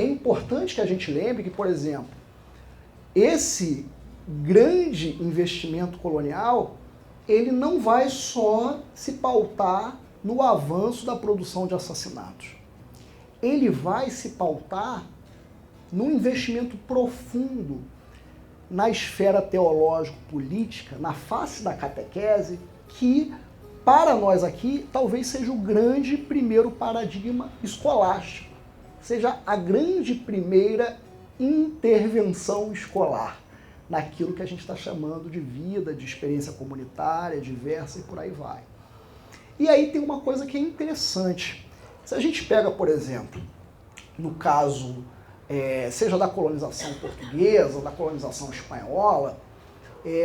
importante que a gente lembre que, por exemplo, esse grande investimento colonial, ele não vai só se pautar no avanço da produção de assassinatos. Ele vai se pautar num investimento profundo na esfera teológico-política, na face da catequese, que, para nós aqui, talvez seja o grande primeiro paradigma escolástico, seja a grande primeira intervenção escolar naquilo que a gente está chamando de vida, de experiência comunitária, diversa e por aí vai. E aí tem uma coisa que é interessante. Se a gente pega, por exemplo, no caso, seja da colonização portuguesa, da colonização espanhola,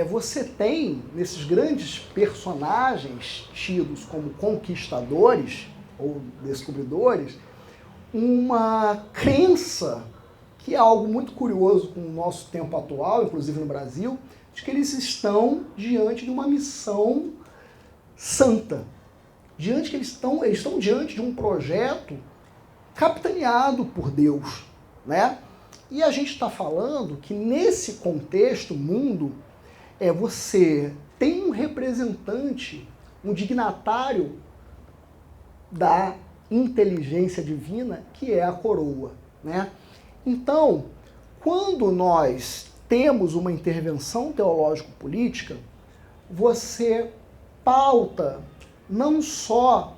você tem, nesses grandes personagens tidos como conquistadores ou descobridores, uma crença, que é algo muito curioso com o nosso tempo atual, inclusive no Brasil, de que eles estão diante de uma missão santa. Eles estão diante de um projeto capitaneado por Deus, né? E a gente está falando que nesse contexto mundo, você tem um representante, um dignatário da inteligência divina, que é a coroa, né? Então, quando nós temos uma intervenção teológico-política, você pauta não só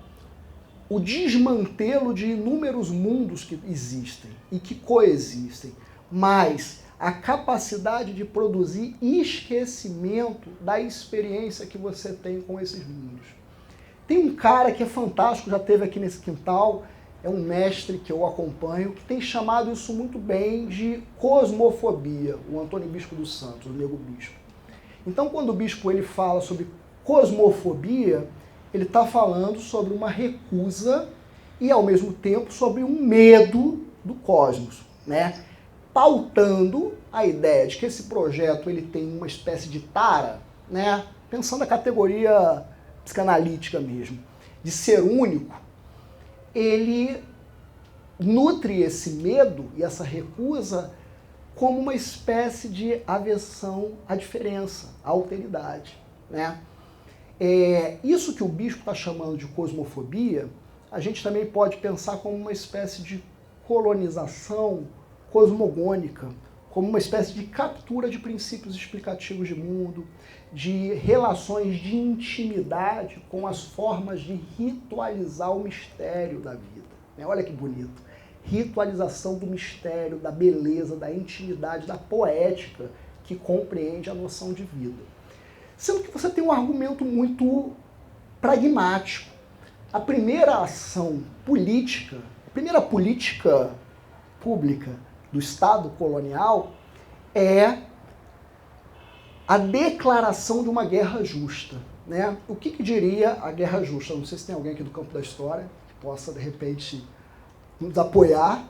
o desmantelo de inúmeros mundos que existem e que coexistem, mas a capacidade de produzir esquecimento da experiência que você tem com esses mundos. Tem um cara que é fantástico, já esteve aqui nesse quintal, é um mestre que eu acompanho, que tem chamado isso muito bem de cosmofobia, o Antônio Bispo dos Santos, o Nego Bispo. Então, quando o bispo ele fala sobre cosmofobia, ele está falando sobre uma recusa e, ao mesmo tempo, sobre um medo do cosmos, né? Pautando a ideia de que esse projeto ele tem uma espécie de tara, né? Pensando a categoria psicanalítica mesmo, de ser único, ele nutre esse medo e essa recusa como uma espécie de aversão à diferença, à alteridade, né? Isso que o bispo está chamando de cosmofobia, a gente também pode pensar como uma espécie de colonização cosmogônica, como uma espécie de captura de princípios explicativos de mundo, de relações de intimidade com as formas de ritualizar o mistério da vida. Olha que bonito. Ritualização do mistério, da beleza, da intimidade, da poética que compreende a noção de vida. Sendo que você tem um argumento muito pragmático. A primeira ação política, a primeira política pública do Estado colonial é a declaração de uma guerra justa, né? O que diria a guerra justa? Não sei se tem alguém aqui do campo da história que possa, de repente, nos apoiar,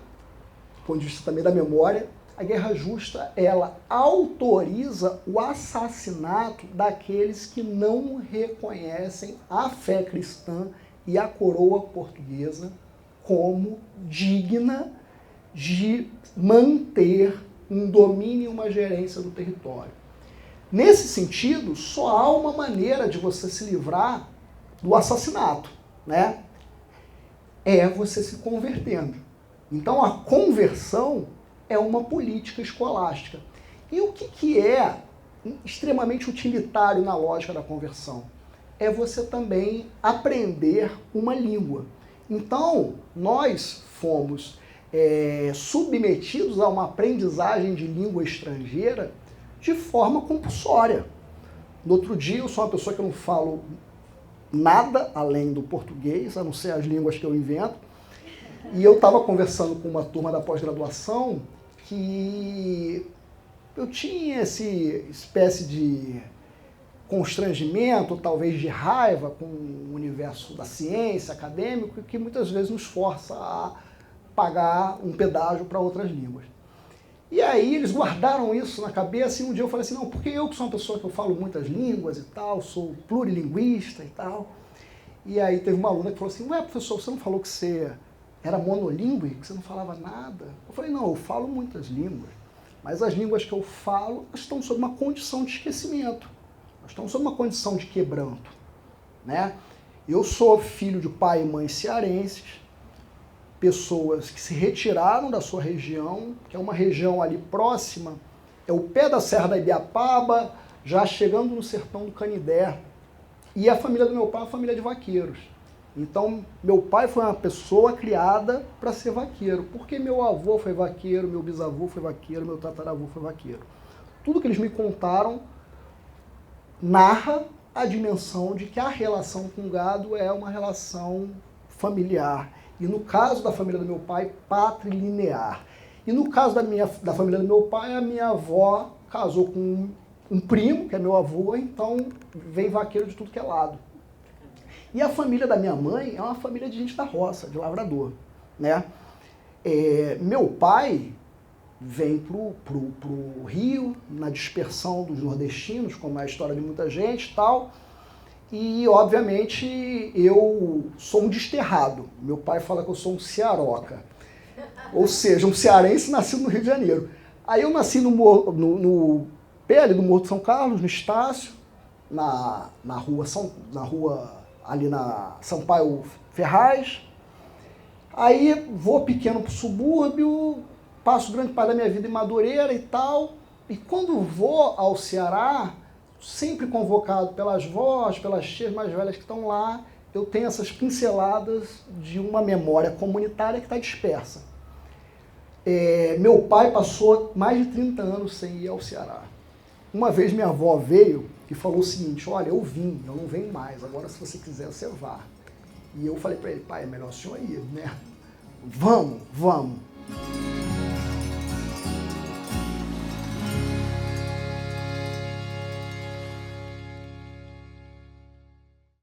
do ponto de vista também da memória. A guerra justa, ela autoriza o assassinato daqueles que não reconhecem a fé cristã e a coroa portuguesa como digna de manter um domínio e uma gerência do território. Nesse sentido, só há uma maneira de você se livrar do assassinato, né? É você se convertendo. Então a conversão é uma política escolástica. E o que é extremamente utilitário na lógica da conversão? É você também aprender uma língua. Então, nós fomos submetidos a uma aprendizagem de língua estrangeira de forma compulsória. No outro dia, eu sou uma pessoa que eu não falo nada além do português, a não ser as línguas que eu invento, e eu estava conversando com uma turma da pós-graduação que eu tinha essa espécie de constrangimento, talvez de raiva com o universo da ciência, acadêmico, que muitas vezes nos força a pagar um pedágio para outras línguas. E aí eles guardaram isso na cabeça e um dia eu falei assim, não, porque eu que sou uma pessoa que eu falo muitas línguas e tal, sou plurilinguista e tal. E aí teve uma aluna que falou assim, ué, professor, você não falou que você era monolíngue, que você não falava nada? Eu falei, não, eu falo muitas línguas, mas as línguas que eu falo estão sob uma condição de esquecimento, estão sob uma condição de quebranto, né? Eu sou filho de pai e mãe cearenses, pessoas que se retiraram da sua região, que é uma região ali próxima, é o pé da Serra da Ibiapaba, já chegando no sertão do Canidé. E a família do meu pai é uma família de vaqueiros. Então, meu pai foi uma pessoa criada para ser vaqueiro, porque meu avô foi vaqueiro, meu bisavô foi vaqueiro, meu tataravô foi vaqueiro. Tudo que eles me contaram narra a dimensão de que a relação com o gado é uma relação familiar. E no caso da família do meu pai, patrilinear. E no caso da família do meu pai, a minha avó casou com um primo, que é meu avô, então vem vaqueiro de tudo que é lado. E a família da minha mãe é uma família de gente da roça, de lavrador, né? Meu pai vem pro Rio, na dispersão dos nordestinos, como é a história de muita gente e tal, e obviamente eu sou um desterrado. Meu pai fala que eu sou um cearoca, ou seja, um cearense nascido no Rio de Janeiro. Aí eu nasci no pé ali do Morro de São Carlos, no Estácio, na rua ali na Sampaio Ferraz. Aí vou pequeno pro subúrbio, passo grande parte da minha vida em Madureira e tal, e quando vou ao Ceará, sempre convocado pelas vós, pelas tias mais velhas que estão lá, eu tenho essas pinceladas de uma memória comunitária que está dispersa. Meu pai passou mais de 30 anos sem ir ao Ceará. Uma vez minha avó veio e falou o seguinte, olha, eu vim, eu não venho mais, agora se você quiser você vá. E eu falei para ele, pai, é melhor o senhor ir, né? Vamos.